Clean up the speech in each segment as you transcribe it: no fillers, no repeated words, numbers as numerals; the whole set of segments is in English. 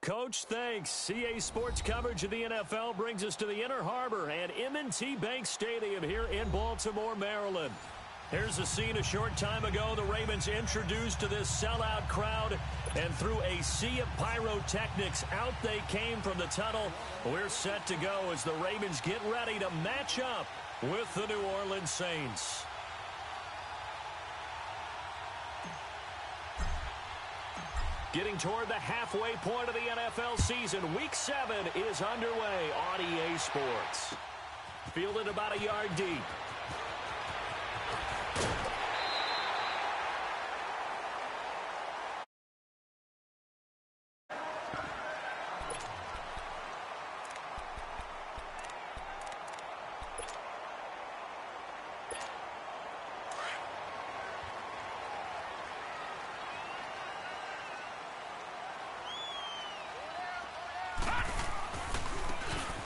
Coach, thanks. CA Sports coverage of the NFL brings us to the Inner Harbor and M&T Bank Stadium here in Baltimore, Maryland. Here's the scene a short time ago. The Ravens introduced to this sellout crowd, and through a sea of pyrotechnics, out they came from the tunnel. We're set to go as the Ravens get ready to match up with the New Orleans Saints. Getting toward the halfway point of the NFL season, Week 7 is underway on EA Sports. Fielded about a yard deep.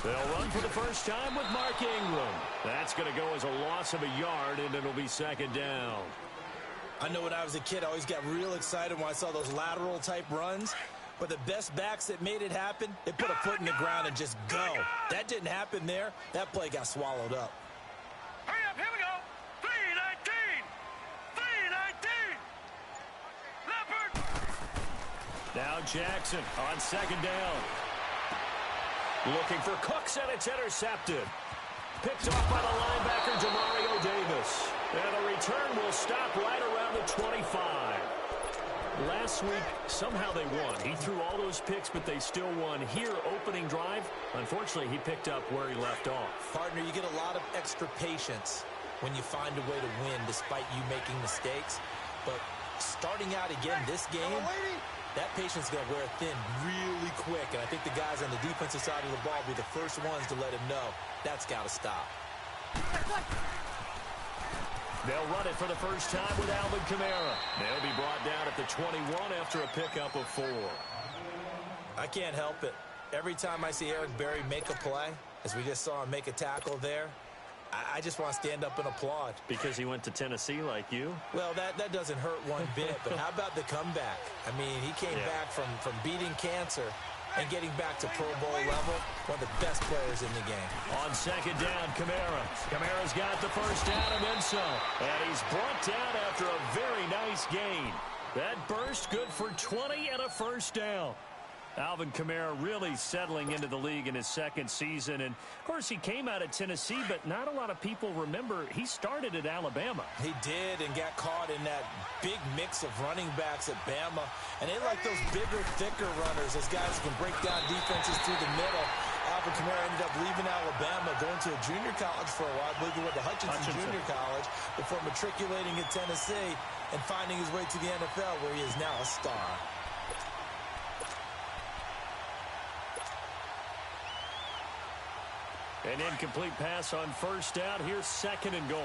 They'll run for the first time with Mark Ingram. That's going to go as a loss of a yard, and it'll be second down. I know when I was a kid, I always got real excited when I saw those lateral-type runs. But the best backs that made it happen, they put a foot in the ground and just go. That didn't happen there. That play got swallowed up. Hurry up, here we go. 3-19. 3-19. Leopard. Now Jackson on second down. Looking for Cooks, and it's intercepted. Picked off by the linebacker, Demario Davis. And the return will stop right around the 25. Last week, somehow they won. He threw all those picks, but they still won. Here, opening drive, unfortunately, he picked up where he left off. Partner, you get a lot of extra patience when you find a way to win despite you making mistakes. But starting out again this game, that patience is going to wear thin really quick, and I think the guys on the defensive side of the ball will be the first ones to let him know that's got to stop. They'll run it for the first time with Alvin Kamara. They'll be brought down at the 21 after a pickup of 4. I can't help it. Every time I see Eric Berry make a play, as we just saw him make a tackle there, I just want to stand up and applaud. Because he went to Tennessee like you? Well, that doesn't hurt one bit, but how about the comeback? I mean, he came back from beating cancer and getting back to Pro Bowl level, one of the best players in the game. On second down, Kamara. Kamara's got the first down and then some. And he's brought down after a very nice gain. That burst good for 20 and a first down. Alvin Kamara really settling into the league in his second season. And, of course, he came out of Tennessee, but not a lot of people remember he started at Alabama. He did, and got caught in that big mix of running backs at Bama. And they like those bigger, thicker runners, those guys who can break down defenses through the middle. Alvin Kamara ended up leaving Alabama, going to a junior college for a while, moving with the Hutchinson Junior College, before matriculating at Tennessee and finding his way to the NFL, where he is now a star. An incomplete pass on first down. Here's second and goal.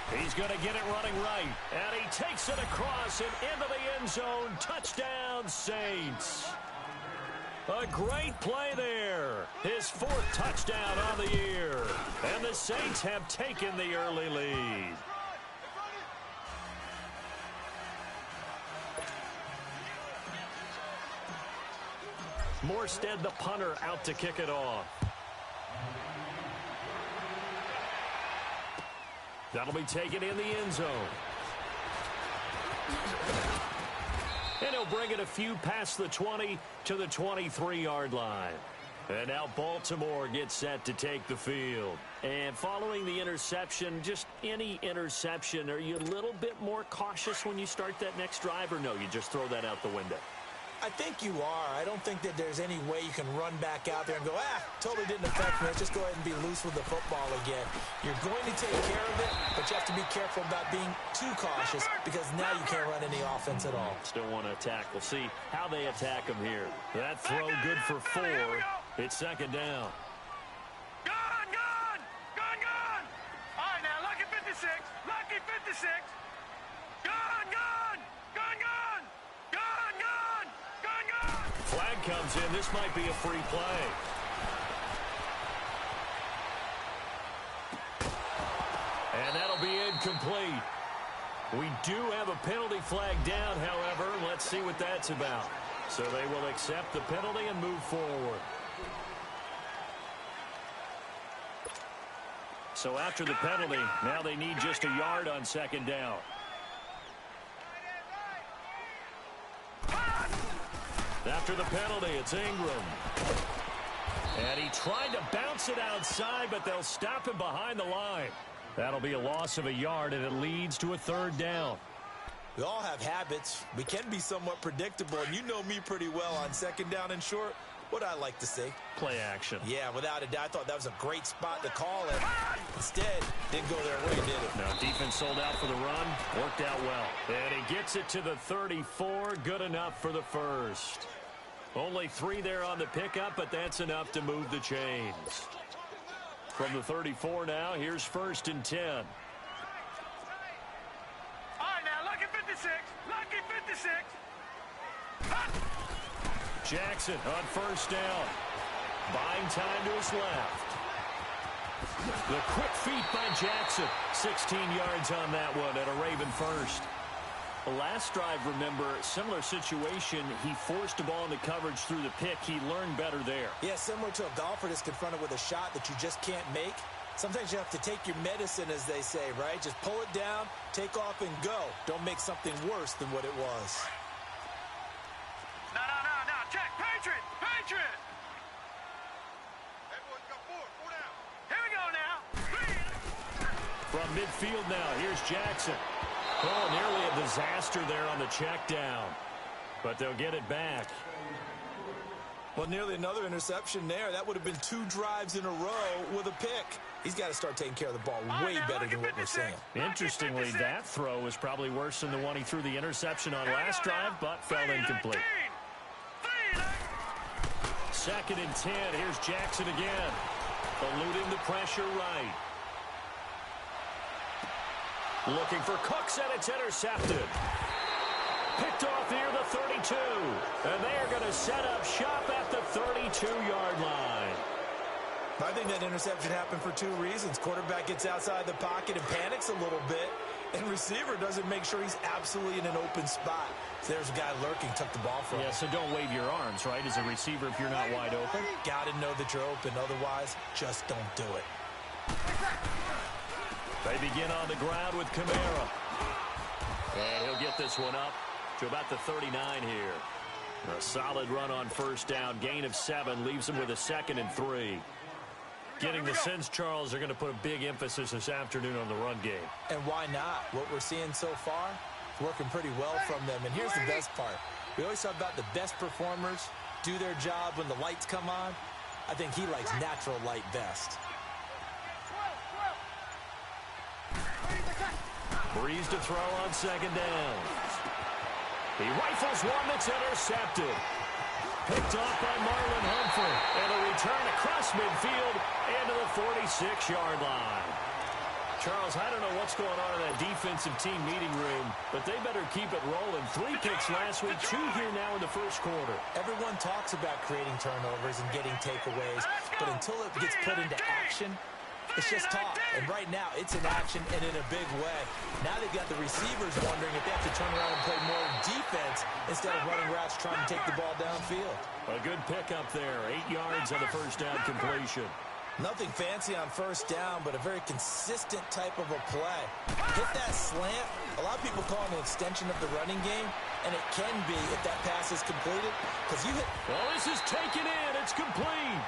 21. He's going to get it running right. And he takes it across and into the end zone. Touchdown, Saints. A great play there. His 4th touchdown on the year. And the Saints have taken the early lead. Morstead, the punter, out to kick it off. That'll be taken in the end zone. And he'll bring it a few past the 20 to the 23-yard line. And now Baltimore gets set to take the field. And following the interception, just any interception, are you a little bit more cautious when you start that next drive, or no, you just throw that out the window? I think you are. I don't think that there's any way you can run back out there and go, totally didn't affect me. Let's just go ahead and be loose with the football again. You're going to take care of it, but you have to be careful about being too cautious, because now you can't run any offense at all. Still want to attack. We'll see how they attack him here. That throw good for 4. It's second down. Gone! All right, now, lucky 56. Lucky 56. Gone! Flag comes in. This might be a free play. And that'll be incomplete. We do have a penalty flag down, however. Let's see what that's about. So they will accept the penalty and move forward. So after the penalty, now they need just a yard on second down. After the penalty, it's Ingram. And he tried to bounce it outside, but they'll stop him behind the line. That'll be a loss of a yard, and it leads to a third down. We all have habits. We can be somewhat predictable, and you know me pretty well on second down and short. What I like to see. Play action. Yeah, without a doubt. I thought that was a great spot to call it. Instead, didn't go their way, did it? No, defense sold out for the run. Worked out well. And he gets it to the 34. Good enough for the first. Only 3 there on the pickup, but that's enough to move the chains. From the 34 now, here's 1st and 10. All right, now, lucky 56. Lucky 56. Jackson on 1st down. Buying time to his left. The quick feet by Jackson. 16 yards on that one and a Raven first. The last drive, remember, similar situation. He forced the ball into coverage through the pick. He learned better there. Yeah, similar to a golfer that's confronted with a shot that you just can't make. Sometimes you have to take your medicine, as they say, right? Just pull it down, take off, and go. Don't make something worse than what it was. No. Check. Patriot. Patriot. Everyone's got 4 down. Here we go now. From midfield now, here's Jackson. Oh, nearly a disaster there on the check down. But they'll get it back. Well, nearly another interception there. That would have been 2 drives in a row with a pick. He's got to start taking care of the ball way better than what we're seeing. Interestingly, that throw was probably worse than the one he threw the interception on last drive, but fell incomplete. 2nd and 10. Here's Jackson again. Eluding the pressure right. Looking for Cooks, and it's intercepted. Picked off near the 32. And they are going to set up shop at the 32-yard line. I think that interception happened for 2 reasons. Quarterback gets outside the pocket and panics a little bit. And receiver doesn't make sure he's absolutely in an open spot. So there's a guy lurking, took the ball from him. Yeah, so don't wave your arms, right, as a receiver if you're not wide open. Got to know that you're open. Otherwise, just don't do it. They begin on the ground with Kamara. And he'll get this one up to about the 39 here. A solid run on 1st down. Gain of 7 leaves him with a 2nd and 3. Getting the sense, Charles, they're going to put a big emphasis this afternoon on the run game. And why not? What we're seeing so far is working pretty well from them. And here's the best part. We always talk about the best performers do their job when the lights come on. I think he likes natural light best. Breeze to throw on 2nd down. He rifles one that's intercepted. Picked off by Marlon Humphrey. And a return across midfield into the 46-yard line. Charles, I don't know what's going on in that defensive team meeting room, but they better keep it rolling. 3 picks last week, 2 here now in the 1st quarter. Everyone talks about creating turnovers and getting takeaways, but until it gets put into action, it's just talk. And right now, it's in action and in a big way. Now they've got the receivers wondering if they have to turn around and play more defense instead of running routes trying to take the ball downfield. A good pickup there. 8 yards on the 1st down completion. Nothing fancy on 1st down, but a very consistent type of a play. Hit that slant. A lot of people call it an extension of the running game, and it can be if that pass is completed. Because you hit... Well, this is taken in. It's complete.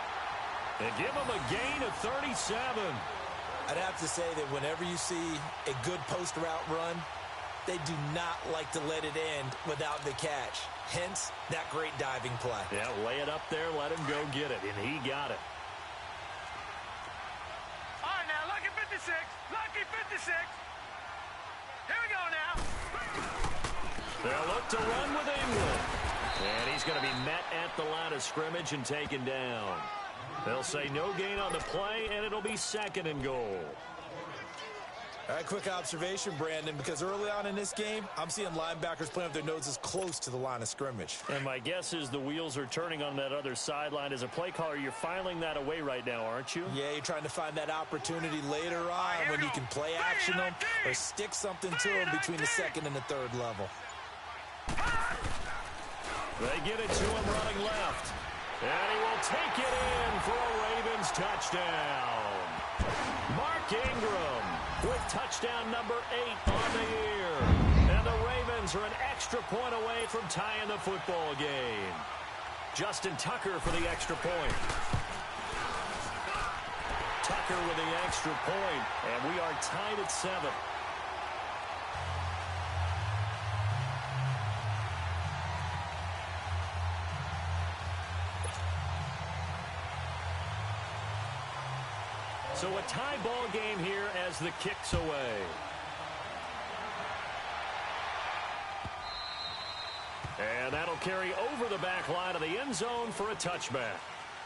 And give him a gain of 37. I'd have to say that whenever you see a good post route run, they do not like to let it end without the catch. Hence, that great diving play. Yeah, lay it up there, let him go get it, and he got it. All right, now, lucky 56. Lucky 56. Here we go now. They'll look to run with England. And he's going to be met at the line of scrimmage and taken down. They'll say no gain on the play, and it'll be 2nd and goal. All right, quick observation, Brandon, because early on in this game, I'm seeing linebackers playing with their noses close to the line of scrimmage. And my guess is the wheels are turning on that other sideline. As a play caller, you're filing that away right now, aren't you? Yeah, you're trying to find that opportunity later on when you can play action them or stick something to them between the second and the third level. They get it to him running left. And he will take it in for a Ravens touchdown. Mark Ingram with touchdown number 8 on the year. And the Ravens are an extra point away from tying the football game. Justin Tucker for the extra point. Tucker with the extra point, and we are tied at 7. So a tie ball game here as the kick's away. And that'll carry over the back line of the end zone for a touchback.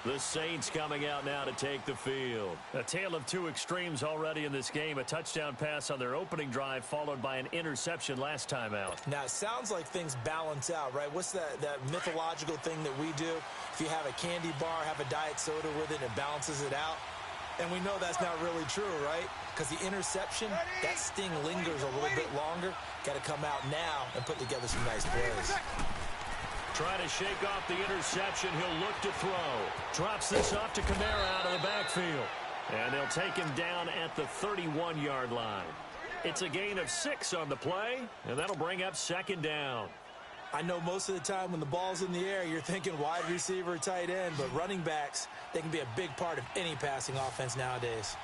The Saints coming out now to take the field. A tale of two extremes already in this game. A touchdown pass on their opening drive followed by an interception last time out. Now, it sounds like things balance out, right? What's that mythological thing that we do? If you have a candy bar, have a diet soda with it, and it balances it out. And we know that's not really true, right? Because the interception, that sting lingers a little bit longer. Got to come out now and put together some nice plays. Trying to shake off the interception. He'll look to throw. Drops this off to Kamara out of the backfield. And they'll take him down at the 31-yard line. It's a gain of 6 on the play, and that'll bring up second down. I know most of the time when the ball's in the air, you're thinking wide receiver, tight end, but running backs, they can be a big part of any passing offense nowadays.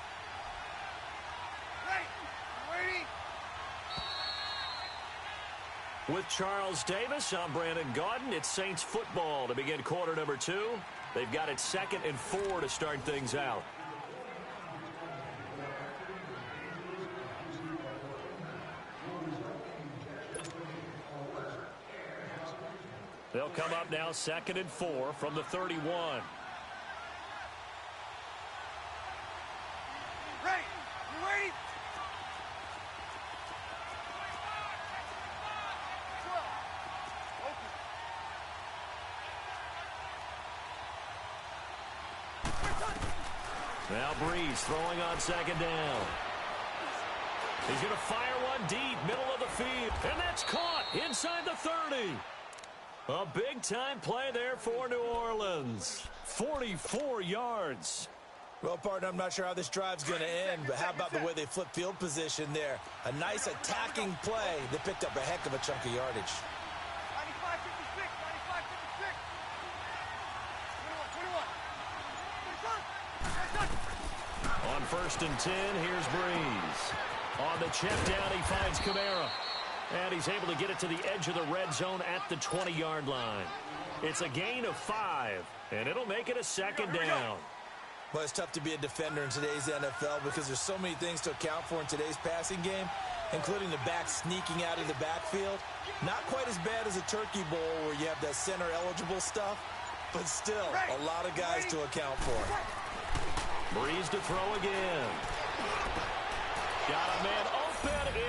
With Charles Davis, I'm Brandon Gaudin. It's Saints football to begin quarter number 2. They've got it 2nd and 4 to start things out. They'll come up now 2nd and 4 from the 31. Ready? You ready? Now Breeze throwing on 2nd down. He's going to fire one deep, middle of the field. And that's caught inside the 30. A big-time play there for New Orleans. 44 yards. Well, partner, I'm not sure how this drive's going to end, but how about the way they flip field position there? A nice attacking play that picked up a heck of a chunk of yardage. 95-56, 95-56. 21. On 1st and 10, here's Breeze. On the check down, he finds Kamara. And he's able to get it to the edge of the red zone at the 20-yard line. It's a gain of 5, and it'll make it a second down. Well, it's tough to be a defender in today's NFL because there's so many things to account for in today's passing game, including the back sneaking out of the backfield. Not quite as bad as a turkey bowl where you have that center-eligible stuff, but still a lot of guys to account for. Breeze to throw again. Got a man open.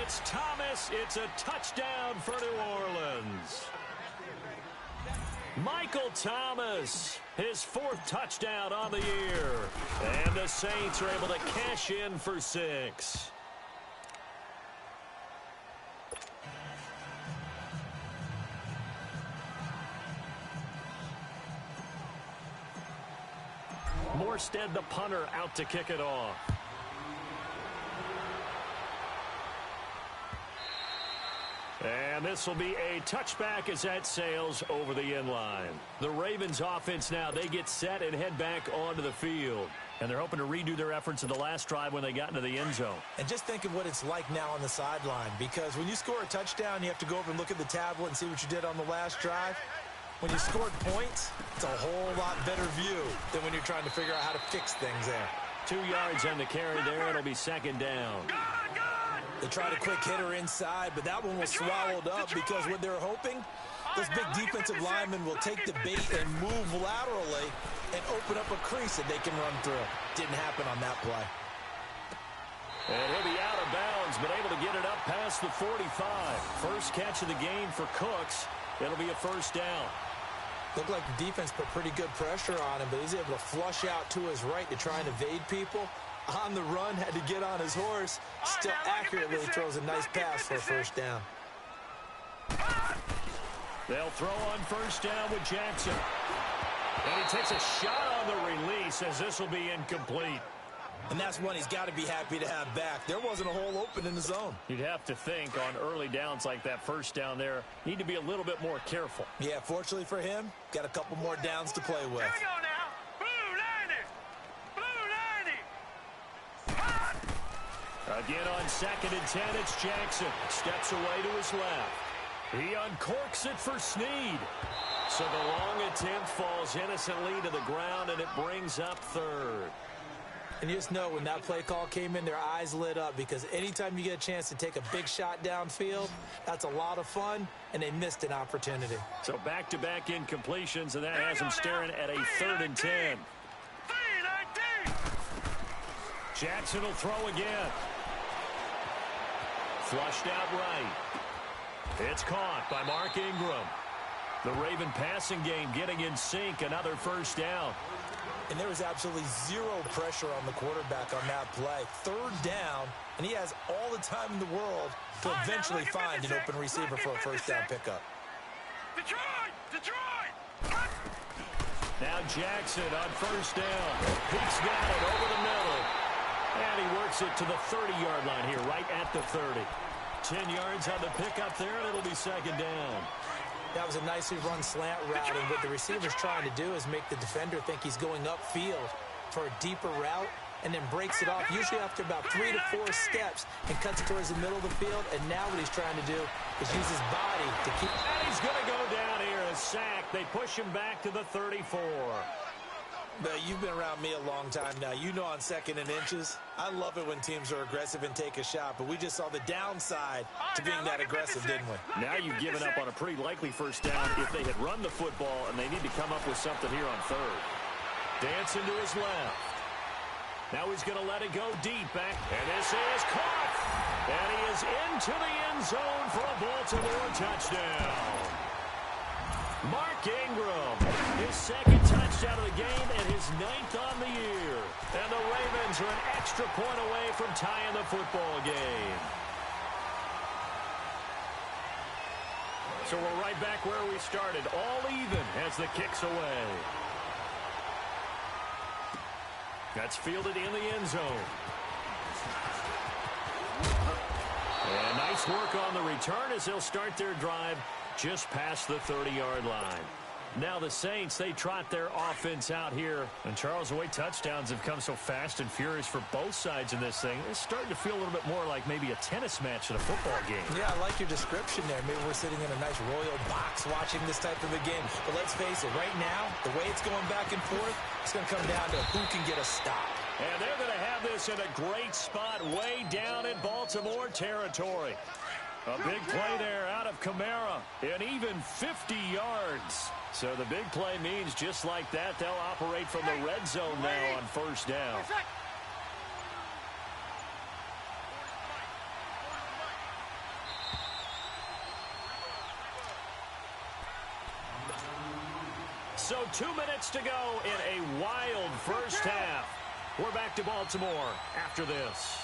It's Thomas. It's a touchdown for New Orleans. Michael Thomas, his 4th touchdown on the year. And the Saints are able to cash in for 6. Morstead, the punter, out to kick it off. And this will be a touchback as that sails over the end line. The Ravens offense now, they get set and head back onto the field. And they're hoping to redo their efforts in the last drive when they got into the end zone. And just think of what it's like now on the sideline, because when you score a touchdown, you have to go over and look at the tablet and see what you did on the last drive. When you scored points, it's a whole lot better view than when you're trying to figure out how to fix things there. 2 yards on the carry there. It'll be second down. They tried a quick hitter inside, but that one was swallowed up because what they're hoping, those big defensive linemen will take the bait and move laterally and open up a crease that they can run through. Didn't happen on that play. And he'll be out of bounds been able to get it up past the 45. First catch of the game for Cooks. It'll be a first down. Looked like the defense put pretty good pressure on him, but he's able to flush out to his right to try and evade people. On the run, had to get on his horse. Still accurately throws a nice pass for a first down. They'll throw on first down with Jackson. And he takes a shot on the release as this will be incomplete. And that's one he's got to be happy to have back. There wasn't a hole open in the zone. You'd have to think on early downs like that first down there, need to be a little bit more careful. Yeah, fortunately for him, got a couple more downs to play with. Here we go now. Blue 90. Blue 90. Again on 2nd and 10, it's Jackson. Steps away to his left. He uncorks it for Snead. So the long attempt falls innocently to the ground, and it brings up third. And you just know when that play call came in, their eyes lit up, because anytime you get a chance to take a big shot downfield, that's a lot of fun, and they missed an opportunity. So back-to-back incompletions, and that has them staring at a 3rd and 10. 319. Jackson will throw again. Flushed out right. It's caught by Mark Ingram. The Raven passing game getting in sync, another first down. And there was absolutely zero pressure on the quarterback on that play. 3rd down, and he has all the time in the world to eventually find an open receiver for a first down pickup. Detroit! Now Jackson on first down. He's got it over the middle. And he works it to the 30-yard line here, right at the 30. 10 yards on the pickup there, and it'll be 2nd down. That was a nicely run slant route, and what the receiver's trying to do is make the defender think he's going upfield for a deeper route, and then breaks it off, usually after about 3 to 4 steps, and cuts towards the middle of the field. And now what he's trying to do is use his body to keep... And he's going to go down here, a sack. They push him back to the 34. But you've been around me a long time now. You know on 2nd and inches, I love it when teams are aggressive and take a shot, but we just saw the downside to being that aggressive, didn't we? Now you've given up on a pretty likely first down if they had run the football, and they need to come up with something here on 3rd. Dancing to his left. Now he's going to let it go deep back, and this is caught. And he is into the end zone for a Baltimore touchdown. Mark Ingram, his 2nd touchdown of the game and his 9th on the year. And the Ravens are an extra point away from tying the football game. So we're right back where we started, all even as the kick's away. That's fielded in the end zone. And nice work on the return as they'll start their drive just past the 30-yard line. Now the Saints, they trot their offense out here. And Charles, the way touchdowns have come so fast and furious for both sides in this thing, it's starting to feel a little bit more like maybe a tennis match at a football game. Yeah, I like your description there. Maybe we're sitting in a nice royal box watching this type of a game. But let's face it, right now, the way it's going back and forth, it's going to come down to who can get a stop. And they're going to have this in a great spot way down in Baltimore territory. A big play there out of Kamara, and even 50 yards. So the big play means just like that, they'll operate from the red zone now on first down. So 2 minutes to go in a wild first half. We're back to Baltimore after this.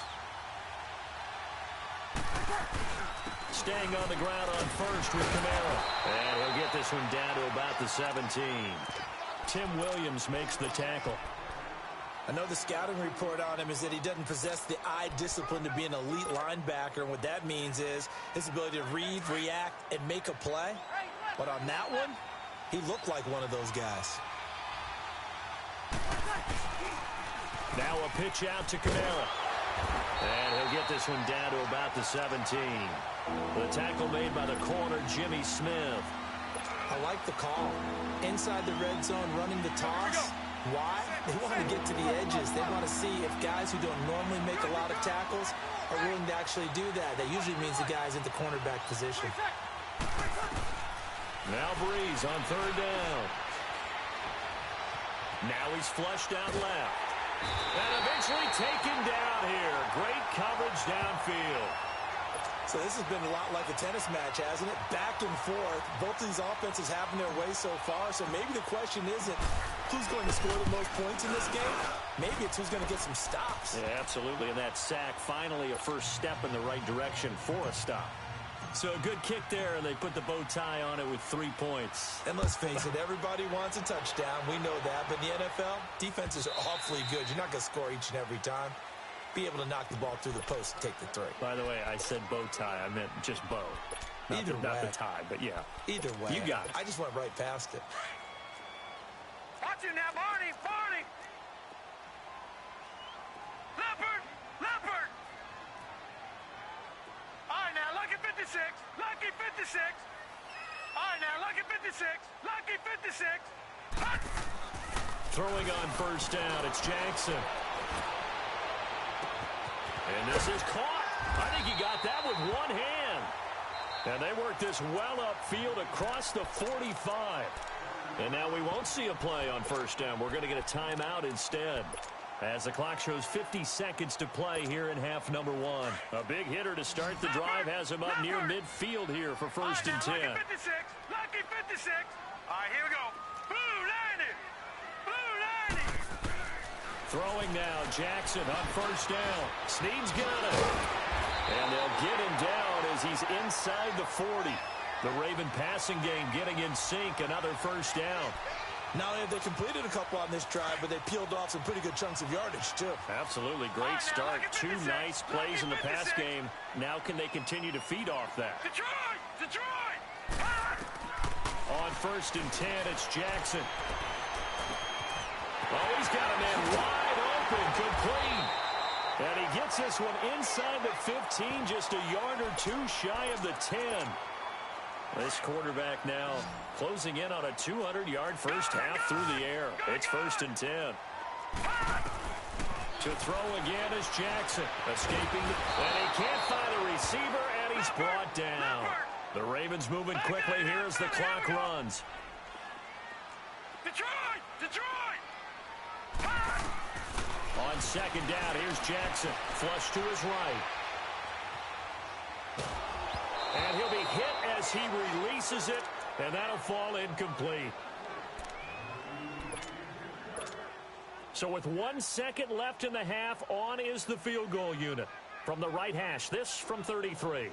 Staying on the ground on first with Kamara. And he'll get this one down to about the 17. Tim Williams makes the tackle. I know the scouting report on him is that he doesn't possess the eye discipline to be an elite linebacker. And what that means is his ability to read, react, and make a play. But on that one, he looked like one of those guys. Now a pitch out to Kamara. And he'll get this one down to about the 17. The tackle made by the corner, Jimmy Smith. I like the call. Inside the red zone, running the toss. Why? They want to get to the edges. They want to see if guys who don't normally make a lot of tackles are willing to actually do that. That usually means the guy's in the cornerback position. Now Breeze on third down. Now he's flushed out left. And eventually taken down here. Great coverage downfield. So this has been a lot like a tennis match, hasn't it? Back and forth. Both of these offenses having their way so far. So maybe the question isn't who's going to score the most points in this game. Maybe it's who's going to get some stops. Yeah, absolutely. And that sack, finally a first step in the right direction for a stop. So a good kick there, and they put the bow tie on it with 3 points. And let's face it, everybody wants a touchdown. We know that. But in the NFL, defenses are awfully good. You're not going to score each and every time. Be able to knock the ball through the post and take the 3. By the way, I said bow tie. I meant just bow. Not the tie, but yeah. Either way. You got it. I just went right past it. Watch it now, Barney. Barney. Leopard. Leopard. All right, now, Lucky 56. Lucky 56. All right, now, Lucky 56. Lucky 56. Hut. Throwing on first down, it's Jackson. And this is caught. I think he got that with one hand. And they work this well upfield across the 45. And now we won't see a play on first down. We're going to get a timeout instead, as the clock shows 50 seconds to play here in half number 1. A big hitter to start the drive has him up near midfield here for first and 10. Lucky 56. Lucky 56. All right, here we go. Blue 90. Blue 90. Throwing now, Jackson on first down. Snead's got it. And they'll get him down as he's inside the 40. The Raven passing game getting in sync. Another first down. Not only have they completed a couple on this drive, but they peeled off some pretty good chunks of yardage, too. Absolutely. Great start. 2 nice plays in the pass game. Now can they continue to feed off that? Detroit! Detroit! On first and 10, it's Jackson. Oh, he's got a man wide open, complete. And he gets this one inside the 15, just a yard or 2 shy of the 10. This quarterback now closing in on a 200-yard first half through the air. It's first and 10. To throw again is Jackson, escaping, and he can't find a receiver, and he's brought down. The Ravens moving quickly here as the clock runs. Detroit! Detroit! On second down, here's Jackson. Flush to his right. And he'll be hit as he releases it, and that'll fall incomplete. So with 1 second left in the half, on is the field goal unit. From the right hash, this from 33.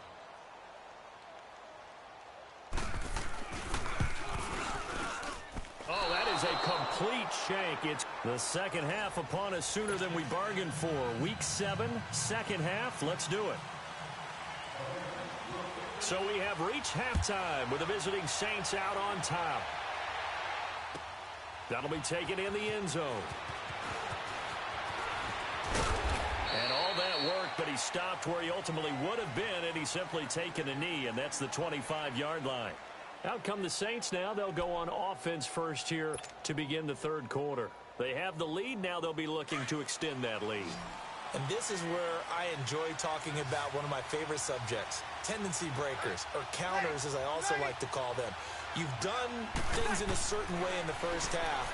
Oh, that is a complete shank. It's the second half upon us sooner than we bargained for. Week 7, second half. Let's do it. So we have reached halftime with the visiting Saints out on top. That'll be taken in the end zone. And all that work, but he stopped where he ultimately would have been, and he's simply taken a knee, and that's the 25-yard line. Out come the Saints now. They'll go on offense first here to begin the third quarter. They have the lead. Now they'll be looking to extend that lead. And this is where I enjoy talking about one of my favorite subjects, tendency breakers, or counters as I also like to call them. You've done things in a certain way in the first half,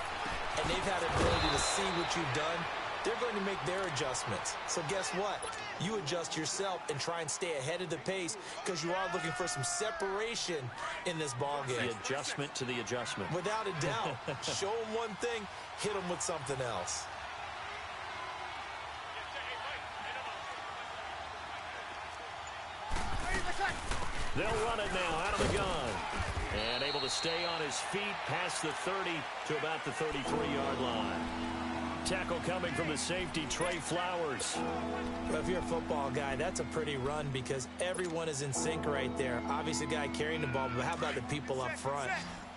and they've had the ability to see what you've done. They're going to make their adjustments. So guess what? You adjust yourself and try and stay ahead of the pace because you are looking for some separation in this ballgame. The adjustment to the adjustment. Without a doubt. Show them one thing, hit them with something else. They'll run it now out of the gun. And able to stay on his feet past the 30 to about the 33-yard line. Tackle coming from the safety, Trey Flowers. Well, if you're a football guy, that's a pretty run because everyone is in sync right there. Obviously, the guy carrying the ball, but how about the people up front?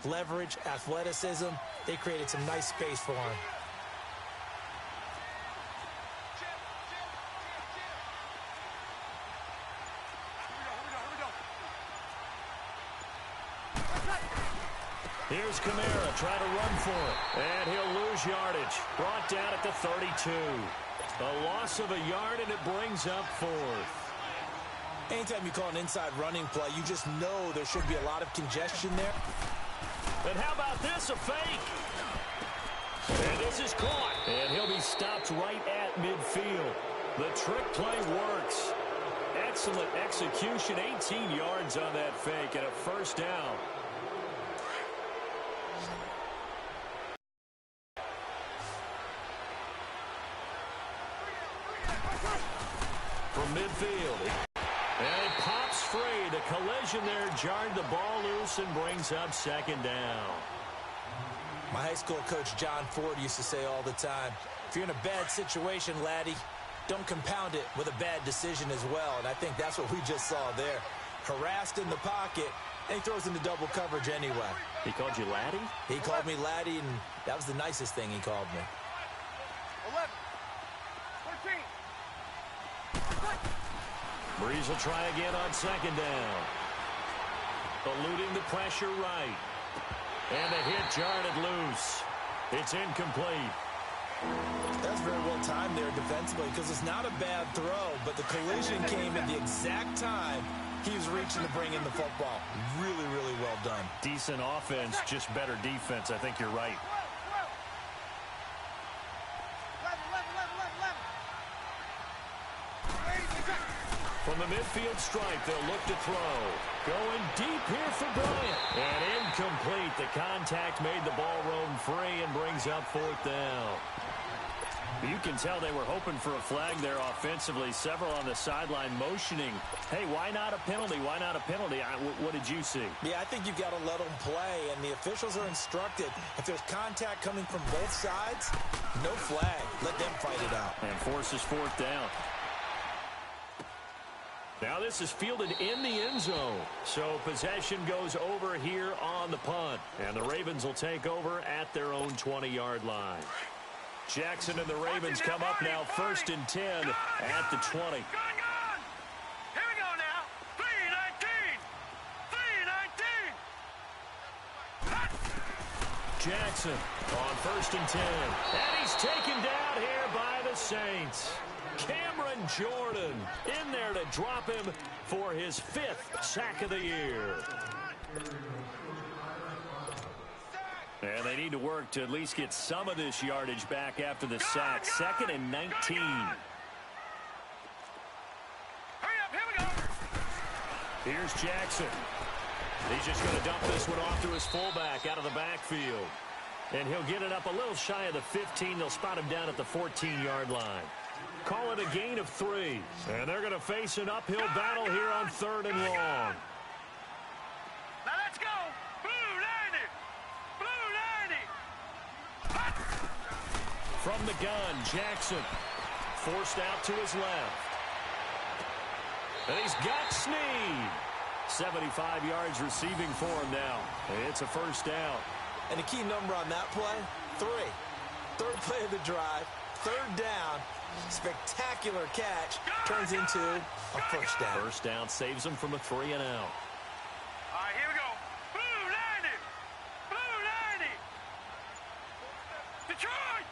Leverage, athleticism, they created some nice space for him. Here's Kamara trying to run for it. And he'll lose yardage. Brought down at the 32. A loss of a yard, and it brings up 4th. Anytime you call an inside running play, you just know there should be a lot of congestion there. And how about this, a fake? And this is caught. And he'll be stopped right at midfield. The trick play works. Excellent execution. 18 yards on that fake and a first down. From midfield. And it pops free. The collision there jarred the ball loose and brings up second down. My high school coach, John Ford, used to say all the time, if you're in a bad situation, laddie, don't compound it with a bad decision as well. And I think that's what we just saw there. Harassed in the pocket, and he throws into double coverage anyway. He called you laddie? He called me laddie, and that was the nicest thing he called me. 11, 14. Breeze will try again on second down. Eluding the pressure right. And a hit jarred it loose. It's incomplete. That's very well timed there defensively because it's not a bad throw, but the collision came at the exact time he was reaching to bring in the football. Really, really well done. Decent offense, just better defense. I think you're right. 11. From the midfield stripe, they'll look to throw. Going deep here for Bryant. And incomplete. The contact made the ball roam free and brings up fourth down. You can tell they were hoping for a flag there offensively. Several on the sideline motioning. Hey, why not a penalty? Why not a penalty? What did you see? Yeah, I think you've got to let them play, and the officials are instructed. If there's contact coming from both sides, no flag. Let them fight it out. And forces fourth down. Now this is fielded in the end zone. So possession goes over here on the punt. And the Ravens will take over at their own 20-yard line. Jackson and the Ravens come up now 1st and 10 at the 20. Gone! Here we go now. 3-19. Jackson on 1st and 10. And he's taken down here by the Saints. Cameron Jordan in there to drop him for his 5th sack of the year. And they need to work to at least get some of this yardage back after the sack. 2nd and 19. Hurry up, here we go. Here's Jackson. He's just going to dump this one off to his fullback out of the backfield. And he'll get it up a little shy of the 15. They'll spot him down at the 14-yard line. Call it a gain of 3. And they're going to face an uphill battle here on 3rd and long. Now let's go. Blue 90. Blue 90. From the gun, Jackson forced out to his left. And he's got Snead. 75 yards receiving for him now. It's a first down. And the key number on that play, 3. 3rd play of the drive, 3rd down. Spectacular catch turns into a first down. First down saves them from a 3 and out. All right, here we go. Blue 90. Blue 90. Detroit.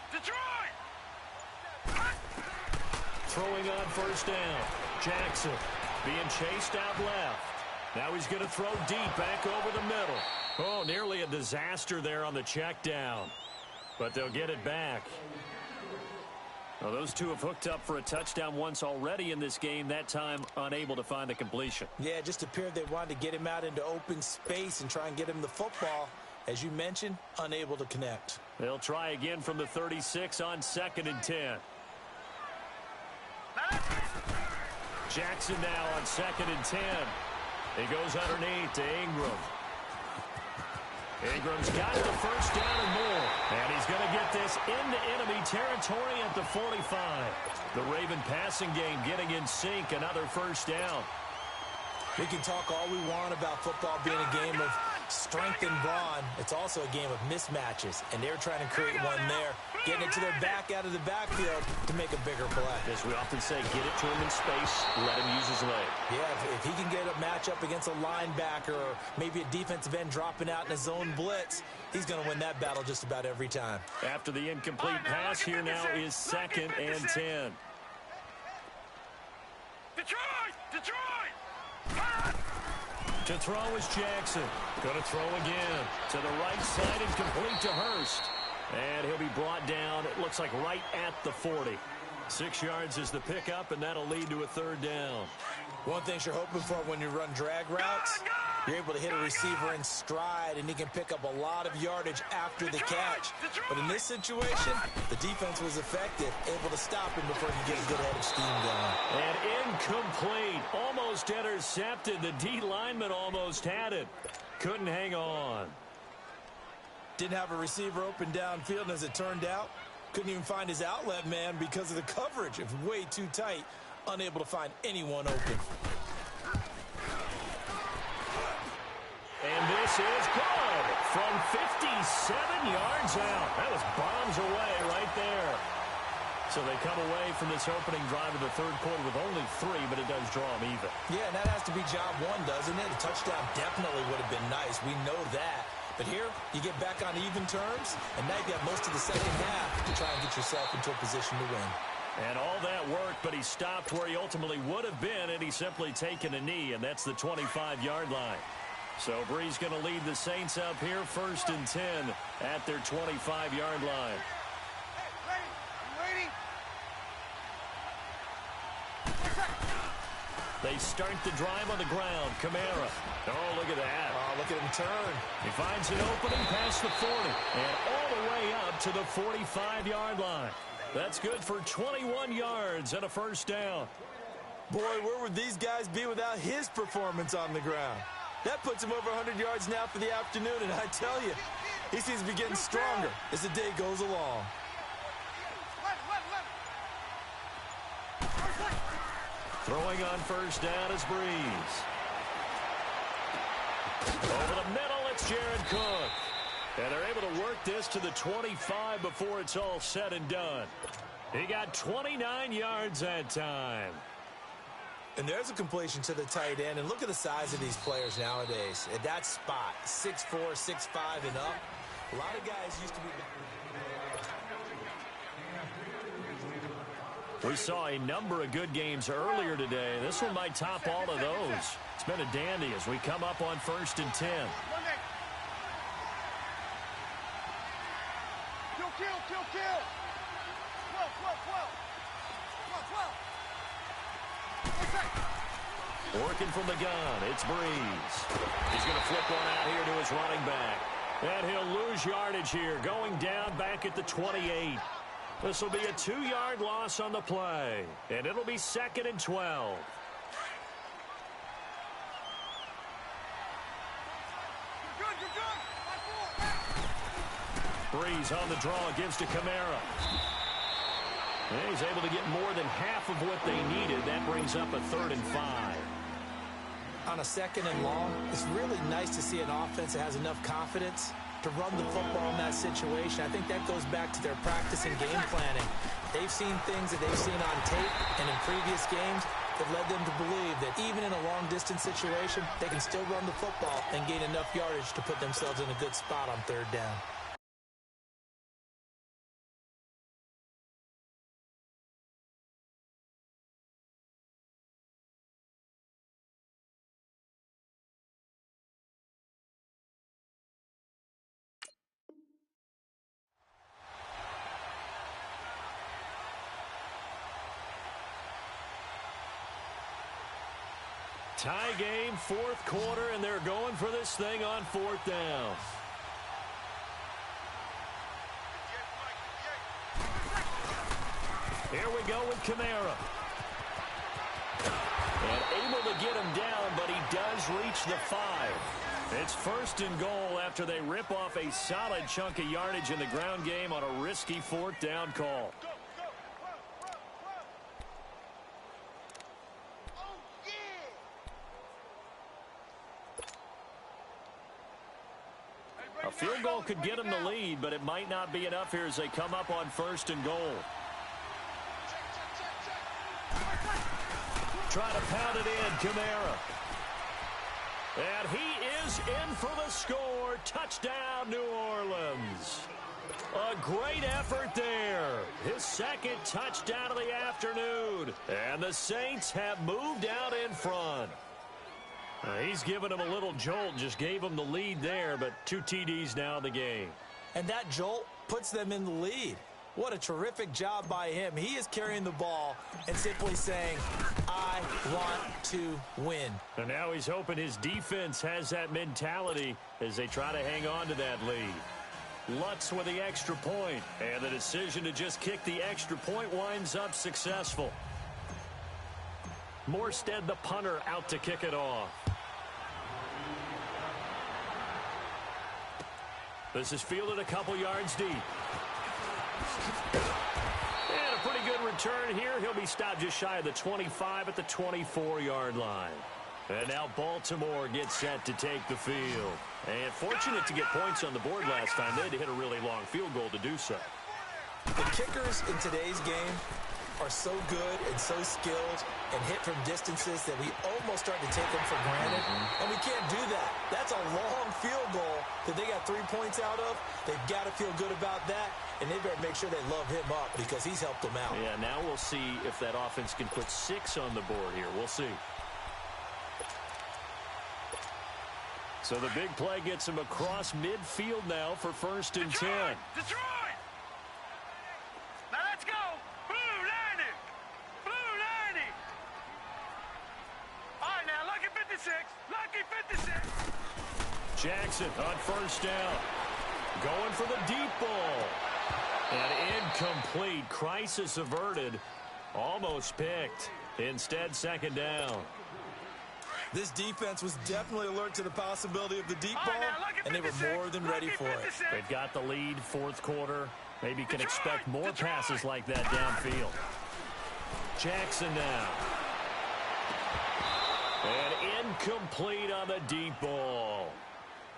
Throwing on first down. Jackson being chased out left. Now he's going to throw deep back over the middle. Oh, nearly a disaster there on the check down. But they'll get it back. Well, those two have hooked up for a touchdown once already in this game, that time unable to find the completion. Yeah, it just appeared they wanted to get him out into open space and try and get him the football. As you mentioned, unable to connect. They'll try again from the 36 on 2nd and 10. Jackson now on 2nd and 10. He goes underneath to Ingram. Ingram's got the first down and more. And he's going to get this into enemy territory at the 45. The Raven passing game getting in sync. Another first down. We can talk all we want about football being a game of strength and brawn. It's also a game of mismatches. And they're trying to create one there. Getting it to their back out of the backfield to make a bigger play. As we often say, get it to him in space, let him use his leg. Yeah, if he can get a matchup against a linebacker or maybe a defensive end dropping out in a zone blitz, he's going to win that battle just about every time. After the incomplete pass, here now is 2nd and 10. Detroit! To throw is Jackson. Going to throw again. To the right side and complete to Hurst. And he'll be brought down, it looks like right at the 40. 6 yards is the pickup, and that'll lead to a third down. One thing you're hoping for when you run drag routes, you're able to hit a receiver in stride, and he can pick up a lot of yardage after the catch. But in this situation, the defense was effective, able to stop him before he gets a good head of steam going. And incomplete. Almost intercepted. The D lineman almost had it. Couldn't hang on. Didn't have a receiver open downfield, and as it turned out, couldn't even find his outlet man because of the coverage. It was way too tight, unable to find anyone open. And this is good from 57 yards out. That was bombs away right there. So they come away from this opening drive of the third quarter with only 3, but it does draw them even. Yeah, and that has to be job one, doesn't it? A touchdown definitely would have been nice. We know that. But here, you get back on even terms, and now you have most of the second half to try and get yourself into a position to win. And all that worked, but he stopped where he ultimately would have been, and he's simply taken a knee, and that's the 25-yard line. So Bree's going to lead the Saints up here, 1st and 10 at their 25-yard line. They start the drive on the ground. Kamara. Oh, look at that. Oh, look at him turn. He finds an opening past the 40 and all the way up to the 45-yard line. That's good for 21 yards and a first down. Boy, where would these guys be without his performance on the ground? That puts him over 100 yards now for the afternoon, and I tell you, he seems to be getting stronger as the day goes along. Throwing on first down is Breeze. Over the middle, it's Jared Cook. And they're able to work this to the 25 before it's all said and done. He got 29 yards that time. And there's a completion to the tight end. And look at the size of these players nowadays. At that spot, 6'4", 6'5", and up. A lot of guys used to be... We saw a number of good games earlier today. This one might top all of those. It's been a dandy as we come up on 1st and 10. Kill. Working from the gun, it's Breeze. He's going to flip one out here to his running back. And he'll lose yardage here, going down back at the 28. This will be a 2-yard loss on the play, and it'll be 2nd and 12. Breeze on the draw, gives to Kamara. And he's able to get more than half of what they needed. That brings up a 3rd and 5. On a 2nd and long, it's really nice to see an offense that has enough confidence to run the football in that situation. I think that goes back to their practice and game planning. They've seen things that they've seen on tape and in previous games that led them to believe that even in a long-distance situation, they can still run the football and gain enough yardage to put themselves in a good spot on 3rd down. Tie game, 4th quarter, and they're going for this thing on 4th down. Here we go with Kamara. And able to get him down, but he does reach the 5. It's 1st and goal after they rip off a solid chunk of yardage in the ground game on a risky 4th down call. A field goal could get them the lead, but it might not be enough here as they come up on 1st and goal. Try to pound it in, Kamara. And he is in for the score. Touchdown, New Orleans. A great effort there. His 2nd touchdown of the afternoon. And the Saints have moved out in front. He's given him a little jolt, just gave him the lead there, but 2 TDs now in the game. And that jolt puts them in the lead. What a terrific job by him. He is carrying the ball and simply saying, I want to win. And now he's hoping his defense has that mentality as they try to hang on to that lead. Lutz with the extra point, and the decision to just kick the extra point winds up successful. Morstead, the punter, out to kick it off. This is fielded a couple yards deep. And a pretty good return here. He'll be stopped just shy of the 25 at the 24-yard line. And now Baltimore gets set to take the field. And fortunate to get points on the board last time. They had to hit a really long field goal to do so. The kickers in today's game are so good and so skilled and hit from distances that we almost start to take them for granted. And we can't do that. That's a long field goal that they got 3 points out of. They've got to feel good about that, and they better make sure they love him up because he's helped them out. Yeah, now we'll see if that offense can put 6 on the board here. We'll see. So the big play gets him across midfield now for 1st and 10. Detroit! Now let's go! Blue 90! Blue 90! All right, now, lucky 56. Lucky 56. Jackson on 1st down. Going for the deep ball. And incomplete. Crisis averted. Almost picked. Instead, 2nd down. This defense was definitely alert to the possibility of the deep ball, and they were more than ready for it. They've got the lead, 4th quarter. Maybe can expect more passes like that downfield. Jackson now. And incomplete on the deep ball.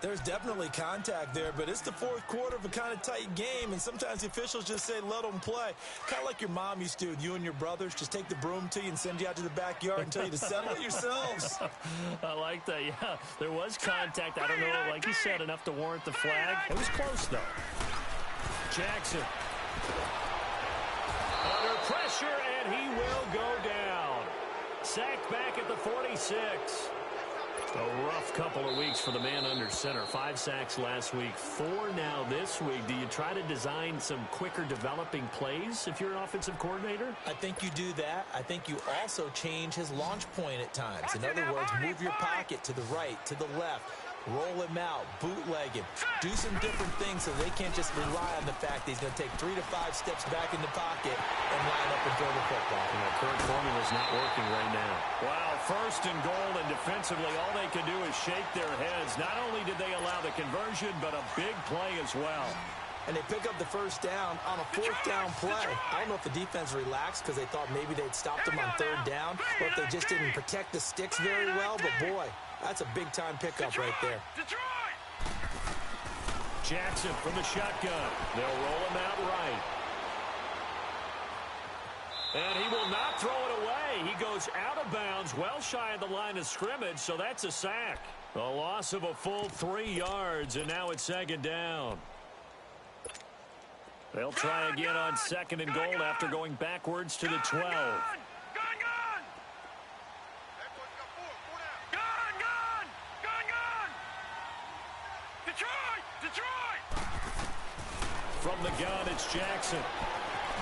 There's definitely contact there, but it's the 4th quarter of a kind of tight game, and sometimes the officials just say, let them play. Kind of like your mom used to with you and your brothers. Just take the broom to you and send you out to the backyard and tell you to settle it yourselves. I like that, yeah. There was contact. I don't know, like you said, enough to warrant the flag. It was close, though. Jackson. Under pressure, and he will go down. Sacked back at the 46. A rough couple of weeks for the man under center. 5 sacks last week, 4 now this week. Do you try to design some quicker developing plays if you're an offensive coordinator? I think you do that. I think you also change his launch point at times. In other words, move your pocket to the right, to the left. Roll him out, bootleg him. Do some different things so they can't just rely on the fact that he's going to take 3 to 5 steps back in the pocket and line up and throw the football. And the current formula is not working right now. Wow, 1st and goal, and defensively all they can do is shake their heads. Not only did they allow the conversion, but a big play as well. And they pick up the 1st down on a 4th down play. I don't know if the defense relaxed because they thought maybe they'd stopped them on 3rd down, or if they just didn't protect the sticks very well, but boy, that's a big-time pickup right there. Detroit! Jackson from the shotgun. They'll roll him out right. And he will not throw it away. He goes out of bounds, well shy of the line of scrimmage, so that's a sack. A loss of a full 3 yards, and now it's 2nd down. They'll try again on 2nd and goal after going backwards to the 12. From the gun, it's Jackson.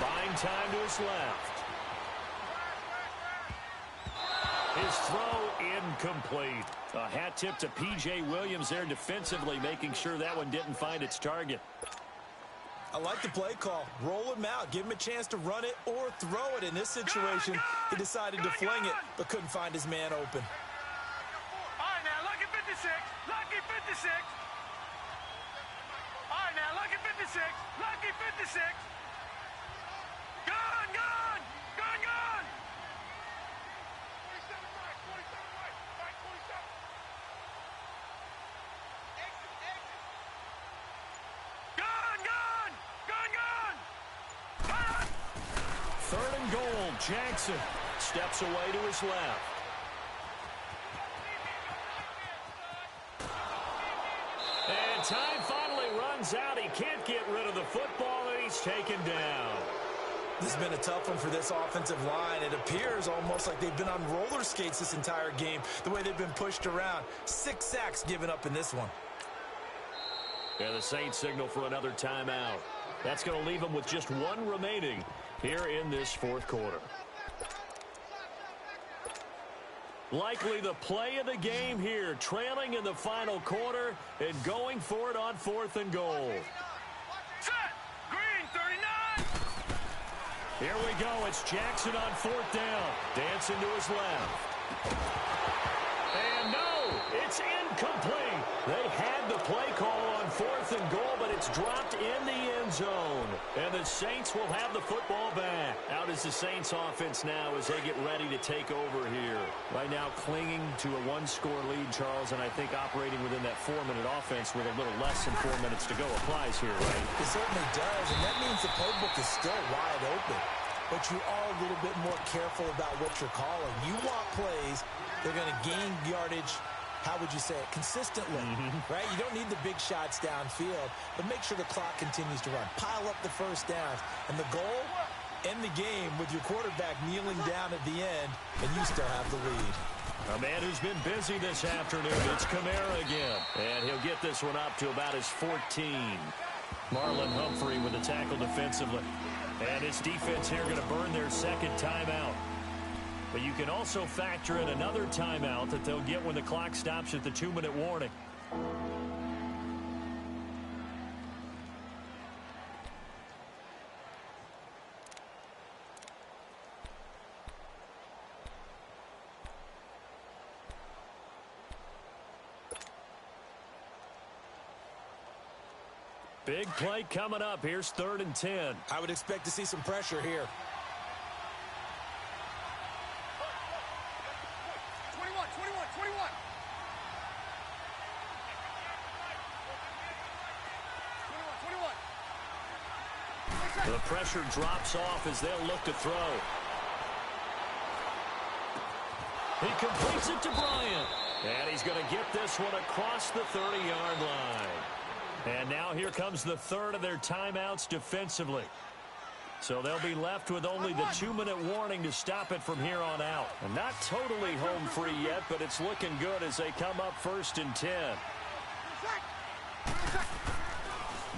Buying time to his left. His throw incomplete. A hat tip to P.J. Williams there defensively, making sure that one didn't find its target. I like the play call. Roll him out. Give him a chance to run it or throw it. In this situation, he decided to fling it, but couldn't find his man open. All right, now, lucky 56. Lucky 56. All right, now, lucky 56. Lucky 56. Gun, gun. Gun, gun. 27 right. 27 right. Right, 27. Exit, exit. Gun, gun. Gun, gun. Gun. 3rd and goal. Jackson steps away to his left. And time finally runs out. He can't get rid of the football, and he's taken down. This has been a tough one for this offensive line. It appears almost like they've been on roller skates this entire game, the way they've been pushed around. 6 sacks given up in this one. And the Saints signal for another timeout. That's going to leave them with just one remaining here in this fourth quarter. Likely the play of the game here, trailing in the final quarter and going for it on 4th and goal. Set. Green, 39. Here we go. It's Jackson on 4th down. Dancing to his left. And no, it's incomplete. They had the play call on 4th and goal, but it's dropped in the end zone. And the Saints will have the football back. Out is the Saints offense now as they get ready to take over here. Right now clinging to a one-score lead, Charles, and I think operating within that 4-minute offense with a little less than 4 minutes to go applies here, right? It certainly does, and that means the playbook is still wide open. But you are a little bit more careful about what you're calling. You want plays they're going to gain yardage, how would you say it, consistently, right? You don't need the big shots downfield, but make sure the clock continues to run. Pile up the first downs. And the goal, end the game with your quarterback kneeling down at the end, and you still have the lead. A man who's been busy this afternoon, it's Kamara again. And he'll get this one up to about his 14. Marlon Humphrey with the tackle defensively. And his defense here going to burn their second timeout. But you can also factor in another timeout that they'll get when the clock stops at the 2-minute warning. Big play coming up. Here's 3rd and 10. I would expect to see some pressure here. 21. The pressure drops off as they'll look to throw. He completes it to Bryant. And he's going to get this one across the 30-yard line. And now here comes the third of their timeouts defensively. So they'll be left with only the 2-minute warning to stop it from here on out. And not totally home free yet, but it's looking good as they come up 1st and 10.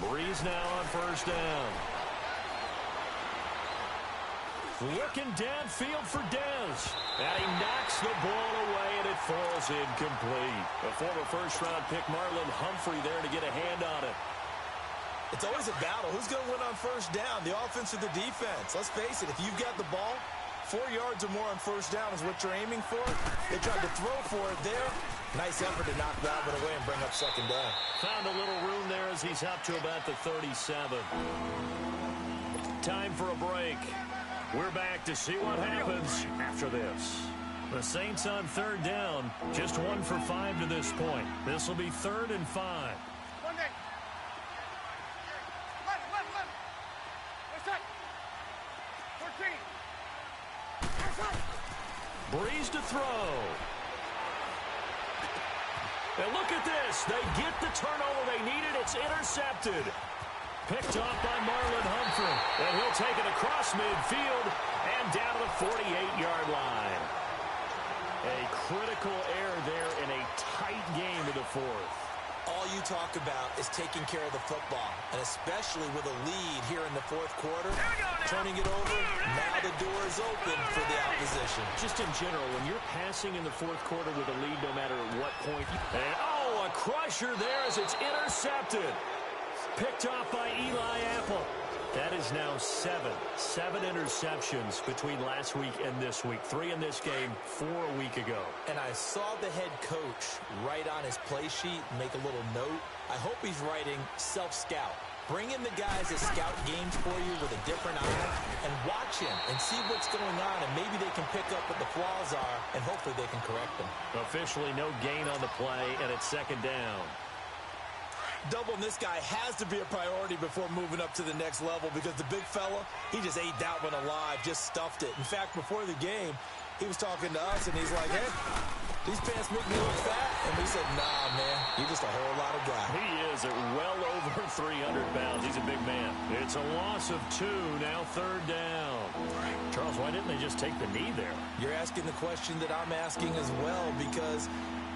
Breeze now on 1st down. Looking downfield for Dez. And he knocks the ball away, and it falls incomplete. The former first-round pick Marlon Humphrey there to get a hand on it. It's always a battle. Who's going to win on 1st down, the offense or the defense? Let's face it, if you've got the ball, 4 yards or more on 1st down is what you're aiming for. They tried to throw for it there. Nice effort to knock Balvin away and bring up 2nd down. Found a little room there as he's up to about the 37. Time for a break. We're back to see what happens after this. The Saints on 3rd down, just 1 for 5 to this point. This will be 3rd and 5. Breeze to throw. And look at this. They get the turnover they needed. It's intercepted. Picked off by Marlon Humphrey. And he'll take it across midfield and down to the 48-yard line. A critical error there in a tight game in the 4th. All you talk about is taking care of the football, and especially with a lead here in the 4th quarter, turning it over, now the door is open for the opposition. Just in general, when you're passing in the 4th quarter with a lead, no matter at what point. And, oh, a crusher there as it's intercepted. Picked off by Eli Apple. That is now 7 interceptions between last week and this week. 3 in this game, 4 a week ago. And I saw the head coach write on his play sheet, make a little note. I hope he's writing self-scout. Bring in the guys that scout games for you with a different eye and watch him and see what's going on, and maybe they can pick up what the flaws are, and hopefully they can correct them. Officially no gain on the play, and it's 2nd down. Doubling this guy has to be a priority before moving up to the next level because the big fella, he just ate that one alive, just stuffed it. In fact, before the game, he was talking to us, and he's like, hey, these pants make me look fat. And we said, nah, man, you're just a whole lot of guy. He is at well over 300 pounds. He's a big man. It's a loss of 2, now 3rd down. Charles, why didn't they just take the knee there? You're asking the question that I'm asking as well because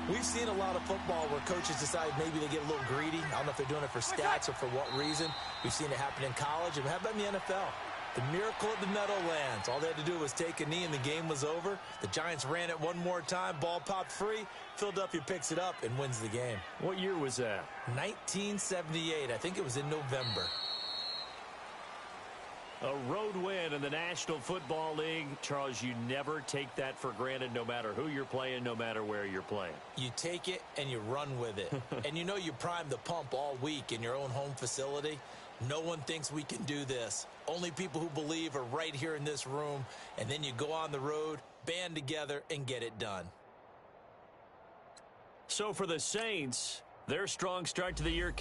We've seen a lot of football where coaches decide maybe they get a little greedy. I don't know if they're doing it for stats or for what reason. We've seen it happen in college, and how about in the NFL? The miracle of the Meadowlands. All they had to do was take a knee, and the game was over. The Giants ran it one more time. Ball popped free. Philadelphia picks it up and wins the game. What year was that? 1978. I think it was in November. A road win in the National Football League. Charles, you never take that for granted no matter who you're playing, no matter where you're playing. You take it and you run with it. And you know you primed the pump all week in your own home facility. No one thinks we can do this. Only people who believe are right here in this room. And then you go on the road, band together, and get it done. So for the Saints, their strong start to the year